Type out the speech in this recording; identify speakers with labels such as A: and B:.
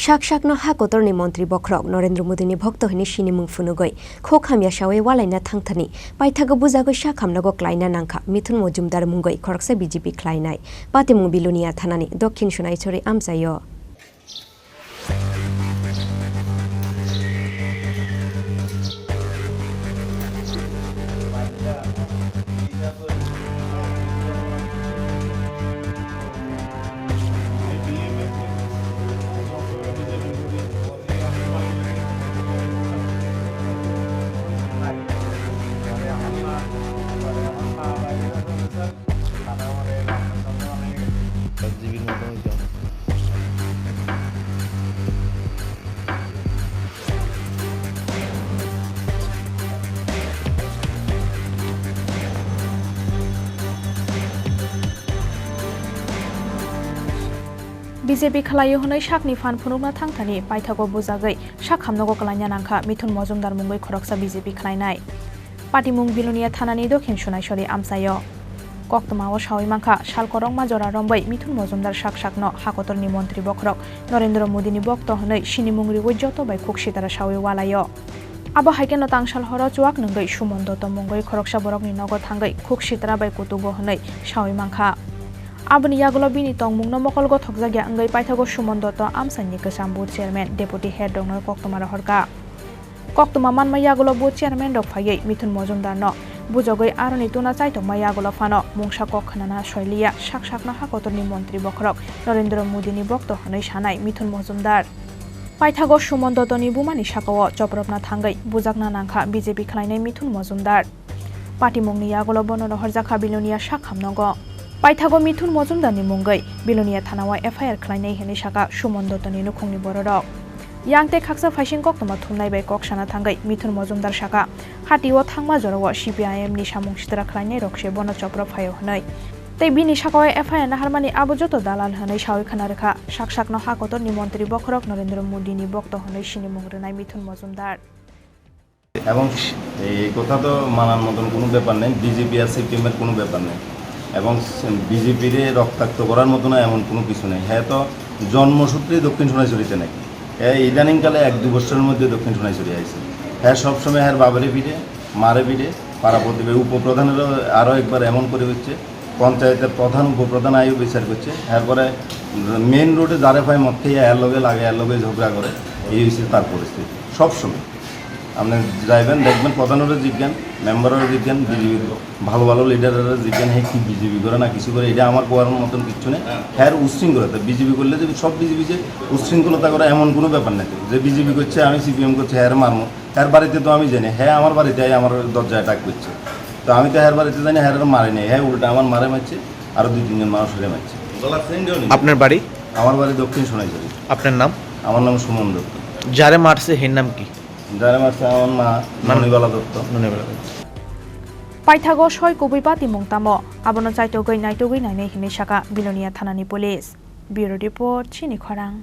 A: শাক হাকতরনি মন্ত্রী বখরক নরেন্দ্র মোদীনি ভক্ত হইনি Chini মুং ফুনুগৈ Khuk Hamya Sawi Walaina thangthani Paithako Bujakwi Sakham Nogo Kwlaina Nangkha Mithun Mojumdar mungoi Khoroksa BJP Khorang Patimung Bilonia thanani Dokhin Sonaishori amsayo
B: BJP khalayo honai shakni fan phunukna thangthani Paithako Bujakwi Sakham Nogo Kwlaina Nangkha Mithun Mojumdar mungoi Khoroksa BJP khalainai Patimung Bilonia thanani Dokhin Sonaishori amsayo Koktomao Sawi mangkha sal Khorang majora rombai Mithun Mojumdar sakno hakotorni mantri bokhrok Narendra Modini bokto honai Chini mungri joto bai Khuk sitara Sawi walayo Abo haikeno tangsal horo chuak nungoi sumondoto mungoi Khoroksa borokni nogo thangai Khuk sitara bai kutubo honai Sawi mangkha Aboni yagulo bini tongmungno mokolgo thokjagya angai Paithako sumondoto amsani kesam booth chairman deputy head donor koktomara horka koktoma manma yagulo booth chairman rok phayei Mithun Mojumdar no Bujakwi aroni tuna chaitongma yagulo phano mungsa kokhanana soiliya sakno hakotorni mantri bokhrok Narendra Modini bokto honai sanai Mithun Mojumdar Paithako sumondotoni bumani sakao chopropna thangai bujakna nangkha BJP khalainai Mithun Mojumdar patimungni yagulo bonoro horjakha Bilonia Sakham Nogo Paithako Mithun Mojumdarni mungoi Bilonia thanawa FIR khalainai heni saka sumondotoni nukhungni bororok Yangte khaksa faising koktoma thumnai bai koksana thangai Mithun Mojumdar saka hatio thangma jorowo CPIM ni samung sitara khalainai rokse bono chopro phayo honai tei bini sakawa FIR na harmani abo joto dalal honai Sawi khana rekha sakno hakotorni mantri bokhrok Narendra Modini bokto honai Chini mungrenai Mithun Mojumdar
C: এবং এই কথা তো মানার মতন কোনো ব্যাপার নেই BJP আর CPM এর কোনো ব্যাপার নেই এবং বিজেপিরে রক্তাক্ত করার মতো না এমন কোনো কিছু নেই হ্যাঁ তো জন্মসূত্রেই দক্ষিণ সোনাইছড়িতে নাকি হ্যাঁ ইদানিংকালে 1-2 বছরের মধ্যে দক্ষিণ সোনাইছড়ি আইছে হ্যাঁ সবসময় হ্যাঁ বাবারে পিঠে মারে পিঠে পাড়া প্রতিবেশী উপপ্রধানেরও আরও একবার এমন করে হচ্ছে পঞ্চায়েতের প্রধান উপপ্রধান আয়ও বিচার করছে এরপরে মেন রোডে যারে পায় মদ খেয়ে এর লগে লাগে এর লগে ঝগড়া করে এই হচ্ছে তার পরিস্থিতি সবসময় আপনি যাইবেন দেখবেন প্রধানেরও জিজ্ঞান মেম্বারেরও জিজ্ঞান বিজেপি ভালো ভালো লিডারেরও জিজ্ঞান হ্যাঁ কি বিজেপি করে না কিছু করে এটা আমার কোয়ার মতন কিছু নেই হ্যাঁ উচ্ছৃঙ্খলতা বিজেপি করলে যে সব বিজেপি যে উচ্ছৃঙ্খলতা করে এমন কোনো ব্যাপার নেই যে বিজেপি করছে আমি সিপিএম করছে হ্যাঁ মারমো হ্যাঁ বাড়িতে তো আমি জানি হ্যাঁ আমার বাড়িতে আমার দরজায় অ্যাটাক করছে তো আমি তো হ্যাঁ বাড়িতে জানি হ্যাঁ মারি নেই হ্যাঁ উল্টা আমার মারে মারছে আরও 2-3 জন মানুষ হয়ে মারছে
D: আপনার বাড়ি
C: আমার বাড়ি দক্ষিণ সোনাইছড়ি
D: আপনার নাম
C: আমার নাম সুমন দত্ত
D: যারে মারছে হের নাম কি
C: যারে মারছে আমার মা Manibala Dutta
B: Paithako soi kubui patimung tamo abono chaitogoi naitogoi nainai hini saka Bilonia thanani police Bureau Report Chini Khorang